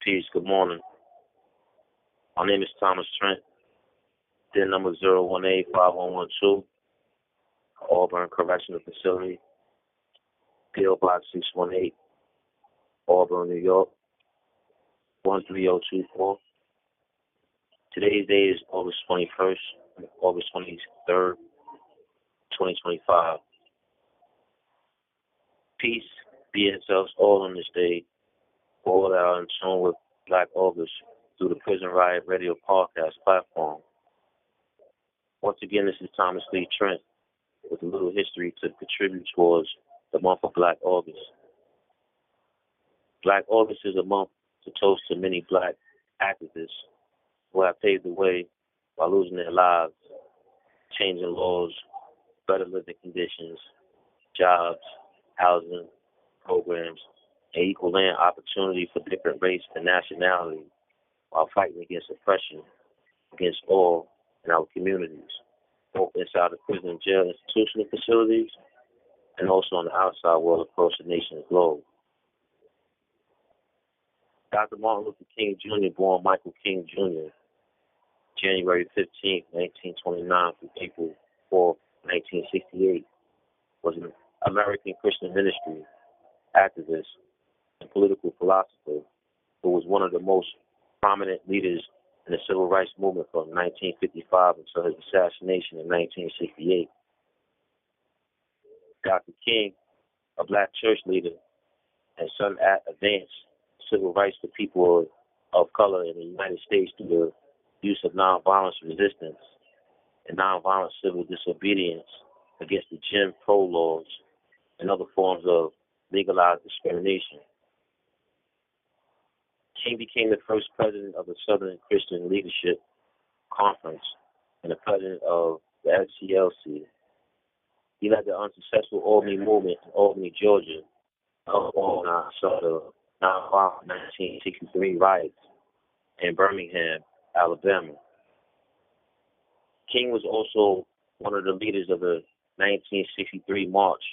Peace. Good morning. My name is Thomas Trent. DIN number 0185112, Auburn Correctional Facility, PO Box 618, Auburn, New York 13024. Today's day is August 21st, August 23rd, 2025. Peace be in us all on this day, all that are in tune with Black August through the Prison Riot Radio podcast platform. Once again, this is Thomas Lee Trent with a little history to contribute towards the month of Black August. Black August is a month to toast to many Black activists who have paved the way by losing their lives, changing laws, better living conditions, jobs, housing, programs, and equal land opportunity for different race and nationality while fighting against oppression against all in our communities, both inside the prison and jail institutional facilities and also on the outside world across the nation's globe. Dr. Martin Luther King Jr., born Michael King Jr., January 15, 1929 through April 4, 1968, was an American Christian ministry activist and political philosopher who was one of the most prominent leaders in the civil rights movement from 1955 until his assassination in 1968. Dr. King, a Black church leader, and sought to advance civil rights for people of color in the United States through the use of nonviolence resistance and nonviolent civil disobedience against the Jim Crow laws and other forms of legalized discrimination. King became the first president of the Southern Christian Leadership Conference and the president of the SCLC. He led the unsuccessful Albany movement in Albany, Georgia, helped organize the nonviolent 1963 riots in Birmingham, Alabama. King was also one of the leaders of the 1963 march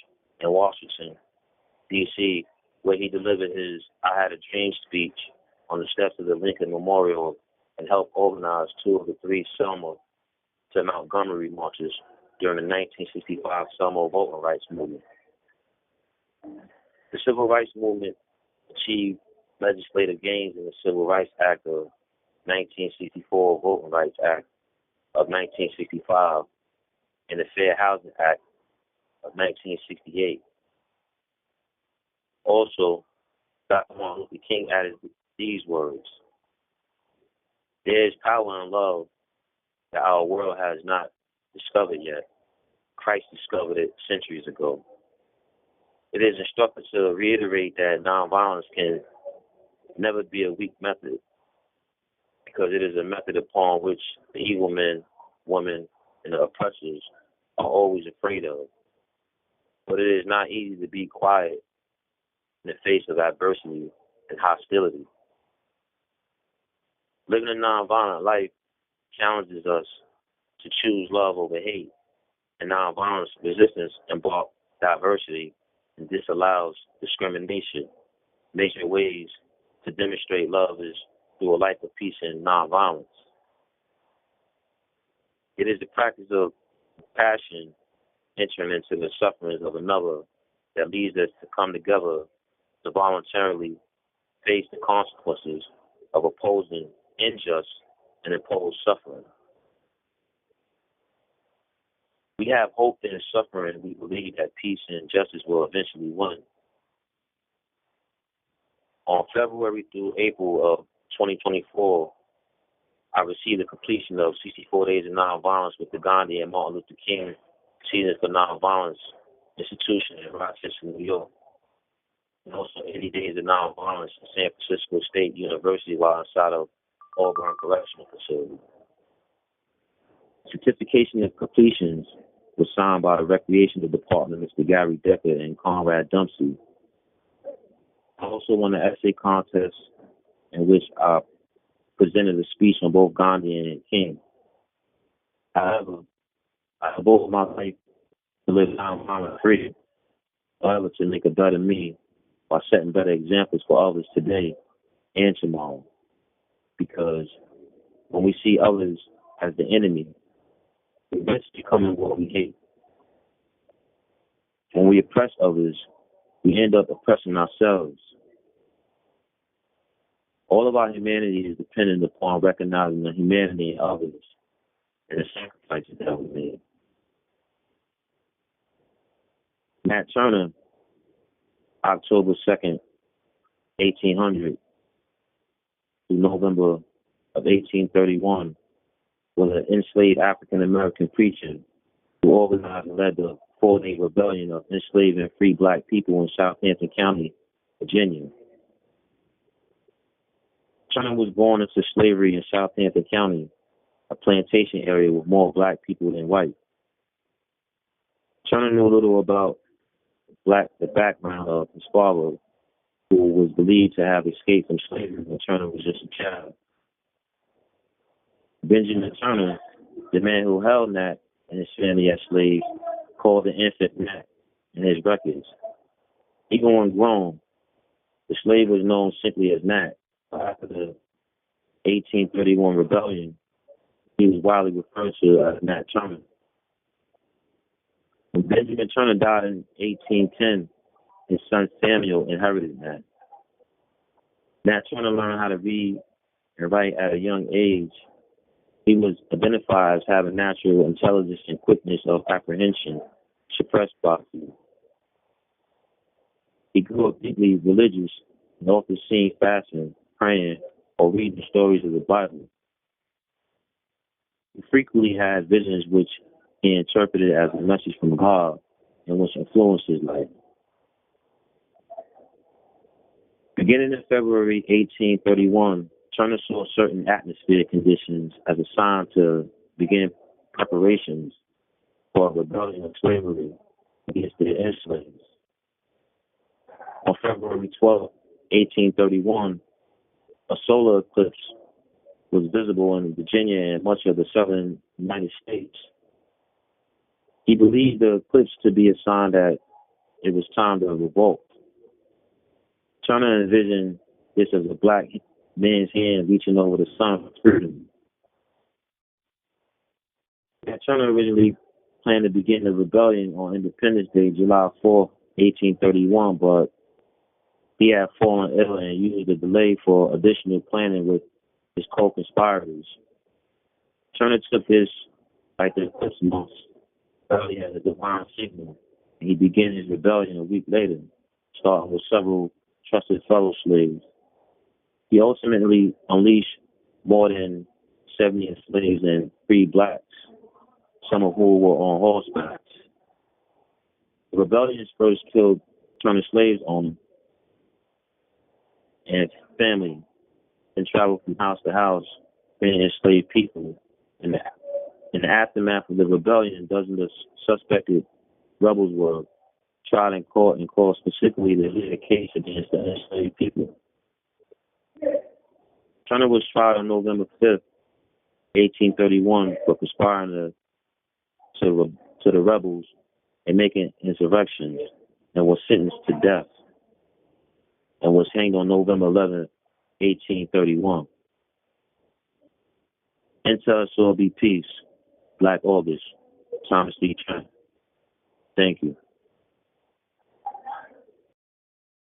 in Washington, D.C., where he delivered his I Had a Dream speech on the steps of the Lincoln Memorial and helped organize two of the three Selma to Montgomery marches during the 1965 Selma voting rights movement. The Civil Rights Movement achieved legislative gains in the Civil Rights Act of 1964, Voting Rights Act of 1965, and the Fair Housing Act of 1968. Also, Dr. Martin Luther King added these words: "There is power in love that our world has not discovered yet. Christ discovered it centuries ago." It is instructive to reiterate that nonviolence can never be a weak method, because it is a method upon which the evil men, women, and the oppressors are always afraid of. But it is not easy to be quiet in the face of adversity and hostility. Living a nonviolent life challenges us to choose love over hate, and nonviolence resistance embarks diversity and disallows discrimination. Major ways to demonstrate love is through a life of peace and nonviolence. It is the practice of passion entering into the sufferings of another that leads us to come together to voluntarily face the consequences of opposing unjust and imposed suffering. We have hope in suffering. We believe that peace and justice will eventually win. On February through April of 2024, I received the completion of 64 Days of Nonviolence with the Gandhi and Martin Luther King Seasons for Nonviolence Institution in Rochester, New York, and also 80 Days of Nonviolence at San Francisco State University while inside of Auburn Correctional Facility. Certification of completions was signed by the Recreation Department, Mr. Gary Decker and Conrad Dumpsey. I also won an essay contest in which I presented a speech on both Gandhi and King. However, I devoted my life to live nonviolent free, however, to make a better me by setting better examples for others today and tomorrow. Because when we see others as the enemy, we risk becoming what we hate. When we oppress others, we end up oppressing ourselves. All of our humanity is dependent upon recognizing the humanity in others and the sacrifices that we made. Nat Turner, October 2nd, 1800 through November of 1831, was an enslaved African-American preacher who organized and led the 4-day rebellion of enslaved and free black people in Southampton County, Virginia. Turner was born into slavery in Southampton County, a plantation area with more black people than white. Turner knew little about the background of his father, who was believed to have escaped from slavery when Turner was just a child. Benjamin Turner, the man who held Nat and his family as slaves, called the infant Nat in his records. Even when grown, the slave was known simply as Nat. After the 1831 rebellion, he was widely referred to as Nat Turner. When Benjamin Turner died in 1810, his son Samuel inherited Nat. Nat Turner learned how to read and write at a young age. He was identified as having natural intelligence and quickness of apprehension, suppressed by fear. He grew up deeply religious and often seen fasting, praying, or reading stories of the Bible. He frequently had visions which he interpreted as a message from God and which influenced his life. Beginning in February 1831, Turner saw certain atmospheric conditions as a sign to begin preparations for a rebellion of slavery against the enslaved. On February 12, 1831, a solar eclipse was visible in Virginia and much of the southern United States. He believed the eclipse to be a sign that it was time to revolt. Turner envisioned this as a black man's hand reaching over the sun for freedom. Turner originally planned to begin the rebellion on Independence Day, July 4, 1831, but he had fallen ill and used the delay for additional planning with his co-conspirators. Turner took this, like the eclipse months early, as a divine signal, and he began his rebellion a week later, starting with several trusted fellow slaves. He ultimately unleashed more than 70 slaves and freed blacks, some of whom were on horseback. The rebellion first killed Turner's slaves owner and his family, and traveled from house to house, freeing enslaved people. In the aftermath of the rebellion, dozens of suspected rebels were tried in court and called specifically to lead a case against the enslaved people. Turner was tried on November 5th, 1831, for conspiring to the rebels and making insurrections, and was sentenced to death, and was hanged on November 11th, 1831. And to us all be peace. Black August. Thomas D. Trent. Thank you.